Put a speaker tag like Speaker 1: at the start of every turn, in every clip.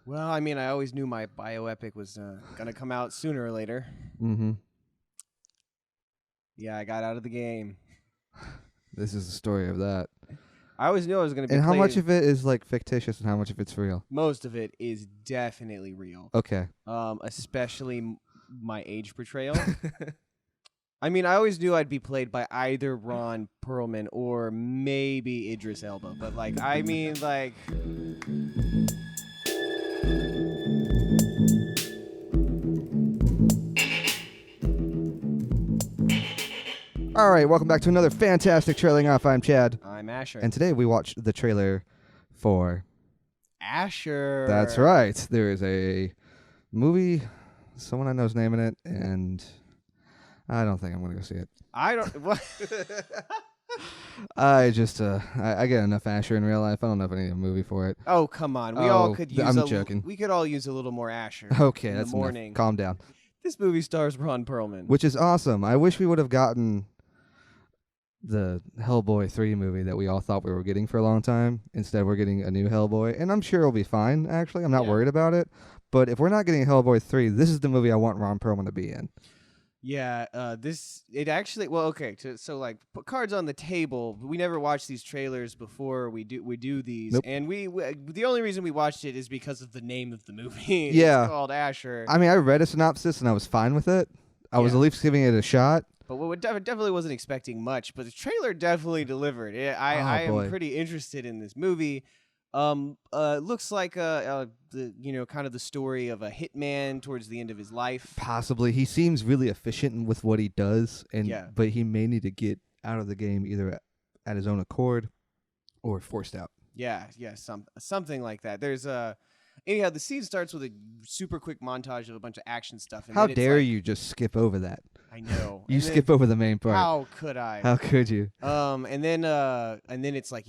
Speaker 1: Well, I mean, I always knew my bioepic was going to come out sooner or later.
Speaker 2: Mm-hmm.
Speaker 1: Yeah, I got out of the game.
Speaker 2: This is the story of that.
Speaker 1: I always knew I was going to be
Speaker 2: And how
Speaker 1: played.
Speaker 2: much of it is like fictitious and how much of it's real?
Speaker 1: Most of it is definitely real.
Speaker 2: Okay.
Speaker 1: Especially my age portrayal. I mean, I always knew I'd be played by either Ron Perlman or maybe Idris Elba. But, like, I mean, like...
Speaker 2: All right, welcome back to another fantastic Trailing Off. I'm Chad.
Speaker 1: I'm ASHER.
Speaker 2: And today we watched the trailer for...
Speaker 1: ASHER.
Speaker 2: That's right. There is a movie, someone I know is naming it, and I don't think I'm going to go see it.
Speaker 1: I don't... What?
Speaker 2: I just, I get enough ASHER in real life. I don't know if I need a movie for it.
Speaker 1: Oh, come on. We all could use
Speaker 2: I'm joking.
Speaker 1: We could all use a little more ASHER.
Speaker 2: Okay,
Speaker 1: in
Speaker 2: that's
Speaker 1: the
Speaker 2: enough.
Speaker 1: morning.
Speaker 2: Calm down.
Speaker 1: This movie stars Ron Perlman.
Speaker 2: Which is awesome. I wish we would have gotten the Hellboy 3 movie that we all thought we were getting for a long time. Instead, we're getting a new Hellboy. And I'm sure it'll be fine, actually. I'm not worried about it. But if we're not getting Hellboy 3, this is the movie I want Ron Perlman to be in.
Speaker 1: Yeah, so like put cards on the table. We never watched these trailers before we do these,
Speaker 2: Nope.
Speaker 1: and we the only reason we watched it is because of the name of the movie.
Speaker 2: Yeah.
Speaker 1: It's called ASHER.
Speaker 2: I mean, I read a synopsis and I was fine with it. I was at least giving it a shot.
Speaker 1: But definitely wasn't expecting much. But the trailer definitely delivered. I am pretty interested in this movie. Looks like the kind of the story of a hitman towards the end of his life.
Speaker 2: Possibly. He seems really efficient with what he does, but he may need to get out of the game either at his own accord or forced out.
Speaker 1: Yeah, something like that. There's anyhow, the scene starts with a super quick montage of a bunch of action stuff. And
Speaker 2: how dare you just skip over that?
Speaker 1: I know.
Speaker 2: You skip over the main part.
Speaker 1: How could I?
Speaker 2: How could you?
Speaker 1: And then it's like,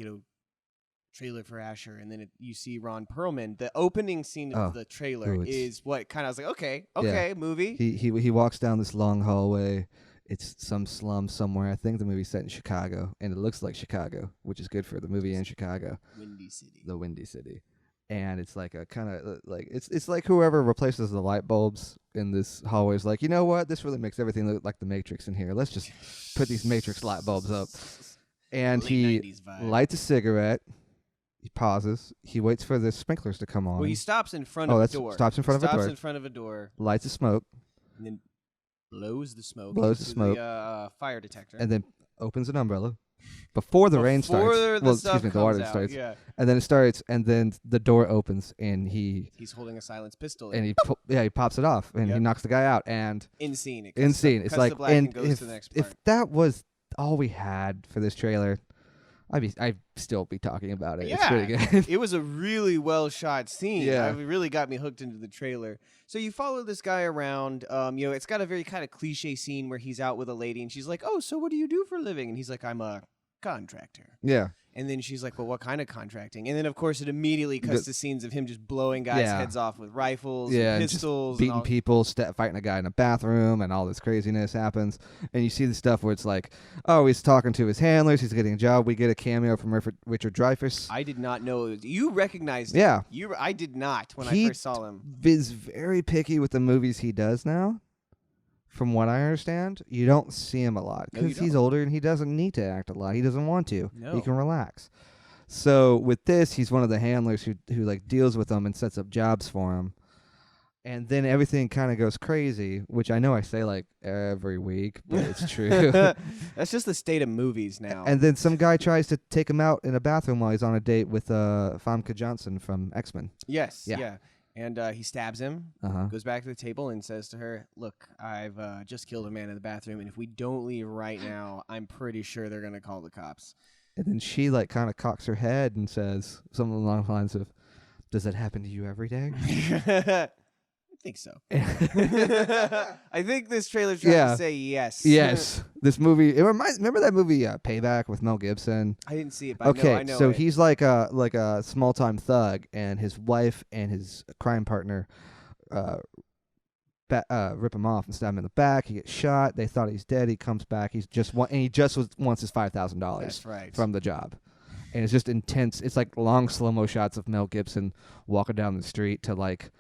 Speaker 1: trailer for ASHER, and then you see Ron Perlman. The opening scene of the trailer is what kind of I was like, okay, movie.
Speaker 2: He walks down this long hallway. It's some slum somewhere. I think the movie's set in Chicago, and it looks like Chicago, which is good for the movie in Chicago.
Speaker 1: Windy City.
Speaker 2: The Windy City. And it's like a kind of like it's like whoever replaces the light bulbs in this hallway is like, you know what? This really makes everything look like the Matrix in here. Let's just put these Matrix light bulbs up. And he lights a cigarette. He pauses. He waits for the sprinklers to come on.
Speaker 1: Well, he stops in front of a door.
Speaker 2: Stops in front of a door. Lights a smoke.
Speaker 1: And then blows the smoke.
Speaker 2: The
Speaker 1: fire detector.
Speaker 2: And then opens an umbrella. Before the rain starts. The water starts.
Speaker 1: Yeah.
Speaker 2: And then it starts, and then the door opens, and he's
Speaker 1: holding a silenced pistol.
Speaker 2: And he pops it off, and he knocks the guy out. And
Speaker 1: in scene.
Speaker 2: It's like, and if that was all we had for this trailer, I'd still be talking about it.
Speaker 1: Yeah,
Speaker 2: it's pretty good.
Speaker 1: It was a really well shot scene.
Speaker 2: Yeah,
Speaker 1: it really got me hooked into the trailer. So you follow this guy around. It's got a very kind of cliche scene where he's out with a lady, and she's like, "Oh, so what do you do for a living?" And he's like, "I'm a contractor."
Speaker 2: Yeah.
Speaker 1: And then she's like, "Well, what kind of contracting?" And then, of course, it immediately cuts to scenes of him just blowing guys' heads off with rifles, and pistols,
Speaker 2: just beating people, fighting a guy in a bathroom, and all this craziness happens. And you see the stuff where it's like, oh, he's talking to his handlers, he's getting a job. We get a cameo from Richard Dreyfuss.
Speaker 1: I did not know. You recognized him.
Speaker 2: Yeah.
Speaker 1: I did not when I first saw him.
Speaker 2: He's very picky with the movies he does now. From what I understand, you don't see him a lot because he's older and he doesn't need to act a lot. He doesn't want to.
Speaker 1: No.
Speaker 2: He can relax. So with this, he's one of the handlers who like deals with them and sets up jobs for him. And then everything kind of goes crazy, which I know I say like every week, but it's true.
Speaker 1: That's just the state of movies now.
Speaker 2: And then some guy tries to take him out in a bathroom while he's on a date with Famke Johnson from X-Men.
Speaker 1: Yes. Yeah. And he stabs him, goes back to the table, and says to her, "Look, I've just killed a man in the bathroom, and if we don't leave right now, I'm pretty sure they're going to call the cops."
Speaker 2: And then she like kind of cocks her head and says something along the lines of, "Does that happen to you every day?"
Speaker 1: I think so. I think this trailer's trying to say yes.
Speaker 2: Yes. This movie, remember that movie Payback with Mel Gibson?
Speaker 1: I didn't see it, but I know
Speaker 2: so
Speaker 1: it.
Speaker 2: He's like a small-time thug, and his wife and his crime partner rip him off and stab him in the back. He gets shot. They thought he's dead. He comes back. He just wants his $5,000
Speaker 1: That's right.
Speaker 2: from the job. and it's just intense. It's like long slow-mo shots of Mel Gibson walking down the street to like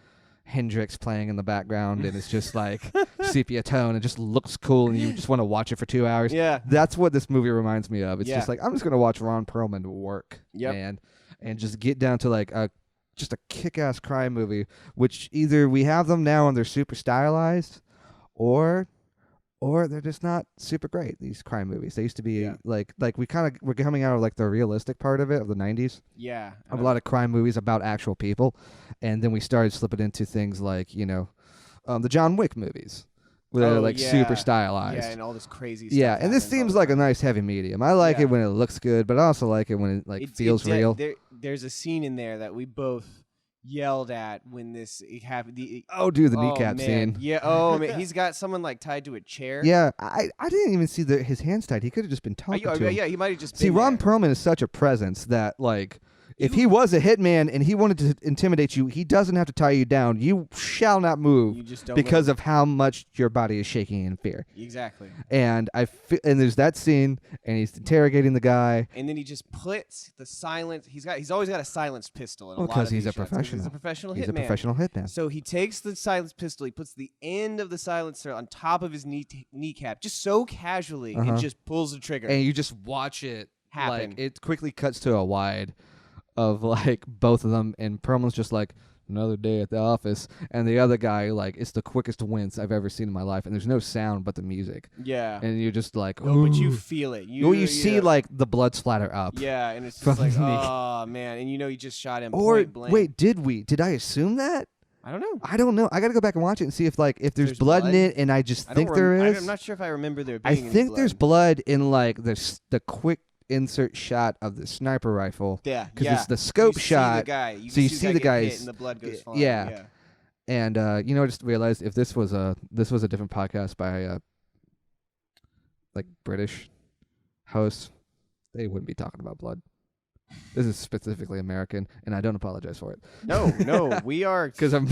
Speaker 2: Hendrix playing in the background, and it's just like sepia tone. It just looks cool, and you just want to watch it for 2 hours.
Speaker 1: Yeah,
Speaker 2: that's what this movie reminds me of. It's just like, I'm just gonna watch Ron Perlman work, and just get down to like just a kick-ass crime movie, which either we have them now and they're super stylized, or they're just not super great. These crime movies, they used to be like we're coming out of like the realistic part of it of the 90s.
Speaker 1: Yeah,
Speaker 2: of a lot of crime movies about actual people, and then we started slipping into things like the John Wick movies, where they're like super stylized.
Speaker 1: Yeah, and all this crazy stuff.
Speaker 2: Yeah, and this seems like a nice heavy medium. I like it when it looks good, but I also like it when it feels real.
Speaker 1: There's a scene in there that we both yelled at when this happened.
Speaker 2: The kneecap scene.
Speaker 1: Yeah. Oh man, he's got someone like tied to a chair.
Speaker 2: Yeah, I didn't even see his hands tied. He could have just been talking to him.
Speaker 1: Yeah, he might have just.
Speaker 2: See, Ron Perlman is such a presence that like. If he was a hitman and he wanted to intimidate you, he doesn't have to tie you down. You shall not move because of how much your body is shaking in fear.
Speaker 1: Exactly.
Speaker 2: And and there's that scene, and he's interrogating the guy.
Speaker 1: And then he just puts the silence. He's always got a silenced pistol.
Speaker 2: Because he's a professional.
Speaker 1: He's a professional hitman.
Speaker 2: He's a professional hitman.
Speaker 1: So he takes the silenced pistol. He puts the end of the silencer on top of his kneecap, just so casually, and just pulls the trigger.
Speaker 2: And you just watch it
Speaker 1: happen.
Speaker 2: Like, it quickly cuts to a wide of like both of them, and Perlman's just like, another day at the office, and the other guy, like, it's the quickest wince I've ever seen in my life, and there's no sound but the music.
Speaker 1: Yeah.
Speaker 2: And you're just like,
Speaker 1: oh, but you feel it.
Speaker 2: You see like the blood splatter up.
Speaker 1: Yeah, and it's just like, oh man, and you just shot him point blank.
Speaker 2: Wait, did I assume that?
Speaker 1: I don't know.
Speaker 2: I don't know. I got to go back and watch it and see if there's blood in it, and I just think there is.
Speaker 1: I'm not sure if I remember there being
Speaker 2: I think there's blood in like the quick insert shot of the sniper rifle.
Speaker 1: Yeah,
Speaker 2: because it's the scope shot.
Speaker 1: So you see the guy, and the blood goes flying.
Speaker 2: Yeah. And I just realized if this was a different podcast by like British hosts, they wouldn't be talking about blood. This is specifically American, and I don't apologize for it.
Speaker 1: No, we are
Speaker 2: because of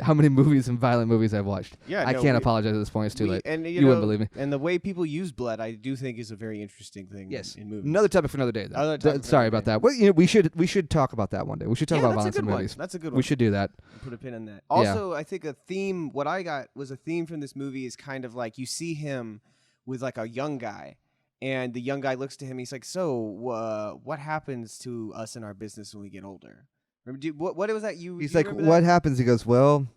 Speaker 2: how many movies and violent movies I've watched.
Speaker 1: Yeah,
Speaker 2: I can't apologize at this point. It's too late.
Speaker 1: And
Speaker 2: you wouldn't believe me.
Speaker 1: And the way people use blood, I do think is a very interesting thing.
Speaker 2: Yes,
Speaker 1: in movies.
Speaker 2: Another topic for another day. Though. Sorry about that. Well, we should talk about that one day. We should talk about violence in movies.
Speaker 1: That's a good one.
Speaker 2: We should do that.
Speaker 1: Put a pin in that. Also, I think a theme. What I got was a theme from this movie is kind of like you see him with like a young guy. And the young guy looks to him. He's like, "So, what happens to us in our business when we get older?" Remember, what was that?
Speaker 2: He's like, "What happens?" He goes, "Well,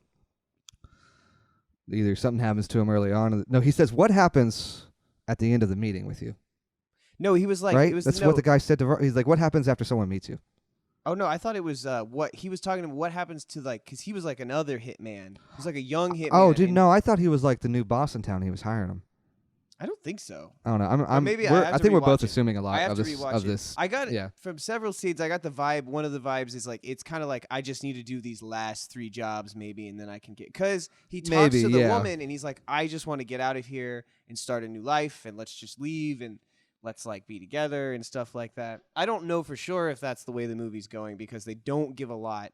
Speaker 2: either something happens to him early on." No, he says, "What happens at the end of the meeting with you?"
Speaker 1: No, he was like,
Speaker 2: right. That's what the guy said to. He's like, "What happens after someone meets you?"
Speaker 1: Oh no, I thought it was what he was talking about. What happens to because he was like another hitman. He was like a young hitman.
Speaker 2: Oh, dude, no, I thought he was like the new boss in town. He was hiring him.
Speaker 1: I don't think so.
Speaker 2: I don't know. I think we're both assuming a lot of this.
Speaker 1: I got it from several scenes. I got the vibe. One of the vibes is like it's kind of like I just need to do these last 3 jobs maybe, and then I can get. Because he talks to the woman, and he's like, I just want to get out of here and start a new life, and let's just leave and let's like be together and stuff like that. I don't know for sure if that's the way the movie's going because they don't give a lot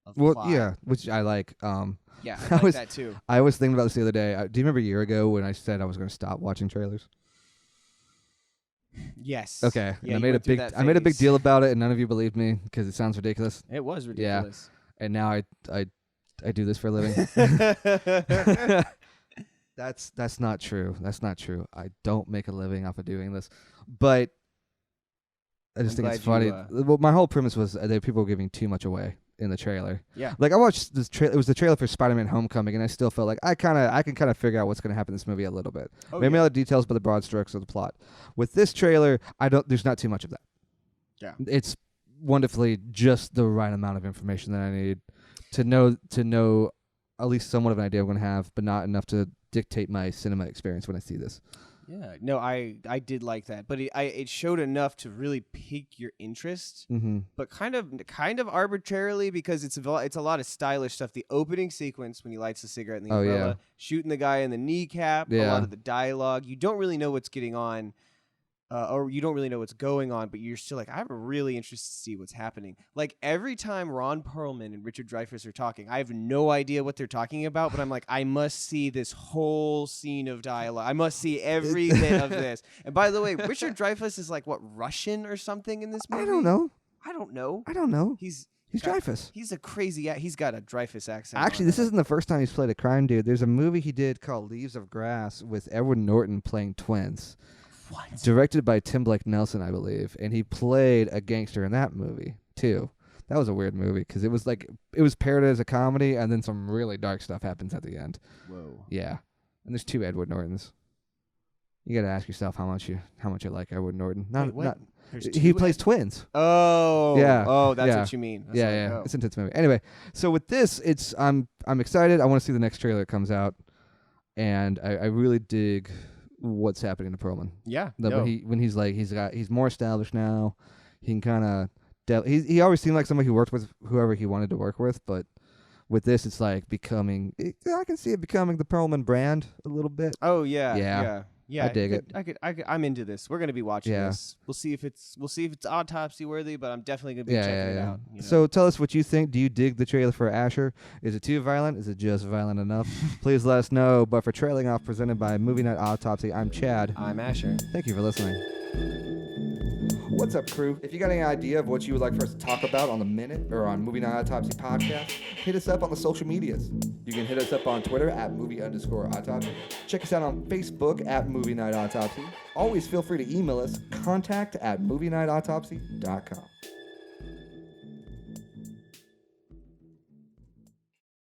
Speaker 1: of plot.
Speaker 2: Yeah, which I like.
Speaker 1: Yeah, I like that too.
Speaker 2: I was thinking about this the other day. Do you remember a year ago when I said I was going to stop watching trailers?
Speaker 1: Yes.
Speaker 2: Okay.
Speaker 1: Yeah,
Speaker 2: and I made a big deal about it, and none of you believed me because it sounds ridiculous.
Speaker 1: It was ridiculous.
Speaker 2: Yeah. And now I do this for a living. That's not true. That's not true. I don't make a living off of doing this, but I just think it's funny. Well, my whole premise was that people were giving too much away in the trailer.
Speaker 1: Yeah.
Speaker 2: Like I watched this trailer. It was the trailer for Spider-Man: Homecoming, and I still felt like I can kind of figure out what's going to happen in this movie a little bit. Maybe not the details, but the broad strokes of the plot. With this trailer, there's not too much of that.
Speaker 1: Yeah.
Speaker 2: It's wonderfully just the right amount of information that I need to know at least somewhat of an idea I'm going to have, but not enough to dictate my cinema experience when I see this.
Speaker 1: Yeah, no, I did like that, but it showed enough to really pique your interest, but kind of arbitrarily because it's a lot of stylish stuff. The opening sequence when he lights the cigarette in the umbrella, shooting the guy in the kneecap, a lot of the dialogue, you don't really know what's getting on. or you don't really know what's going on, but you're still like, I'm really interested to see what's happening. Like every time Ron Perlman and Richard Dreyfuss are talking, I have no idea what they're talking about, but I'm like, I must see this whole scene of dialogue. I must see every bit of this. And by the way, Richard Dreyfuss is like what, Russian or something in this movie?
Speaker 2: I don't know.
Speaker 1: I don't know.
Speaker 2: He's Dreyfuss.
Speaker 1: He's a crazy. He's got a Dreyfuss accent.
Speaker 2: Actually, this isn't the first time he's played a crime dude. There's a movie he did called Leaves of Grass with Edward Norton playing twins.
Speaker 1: What?
Speaker 2: Directed by Tim Blake Nelson, I believe, and he played a gangster in that movie too. That was a weird movie because it was parodied as a comedy, and then some really dark stuff happens at the end.
Speaker 1: Whoa.
Speaker 2: Yeah, and there's 2 Edward Nortons. You got to ask yourself how much you like Edward Norton. He plays twins.
Speaker 1: Oh.
Speaker 2: Yeah.
Speaker 1: Oh, that's
Speaker 2: yeah.
Speaker 1: what you mean. That's
Speaker 2: yeah. It's an intense movie. Anyway, so with this, I'm excited. I want to see the next trailer that comes out, and I really dig what's happening to Perlman.
Speaker 1: Yeah.
Speaker 2: When he's more established now. He can kind of he always seemed like somebody who worked with whoever he wanted to work with, but with this, it's like I can see it becoming the Perlman brand a little bit.
Speaker 1: Oh yeah. Yeah,
Speaker 2: I dig it.
Speaker 1: I'm into this. We're gonna be watching this. We'll see if it's autopsy worthy, but I'm definitely gonna be checking it out. You know?
Speaker 2: So tell us what you think. Do you dig the trailer for ASHER? Is it too violent? Is it just violent enough? Please let us know. But for Trailing Off, presented by Movie Night Autopsy, I'm Chad.
Speaker 1: I'm ASHER.
Speaker 2: Thank you for listening. What's up, crew? If you got any idea of what you would like for us to talk about on The Minute or on Movie Night Autopsy podcast, hit us up on the social medias. You can hit us up on Twitter at movie_autopsy. Check us out on Facebook at Movie Night Autopsy. Always feel free to email us, contact@movienightautopsy.com.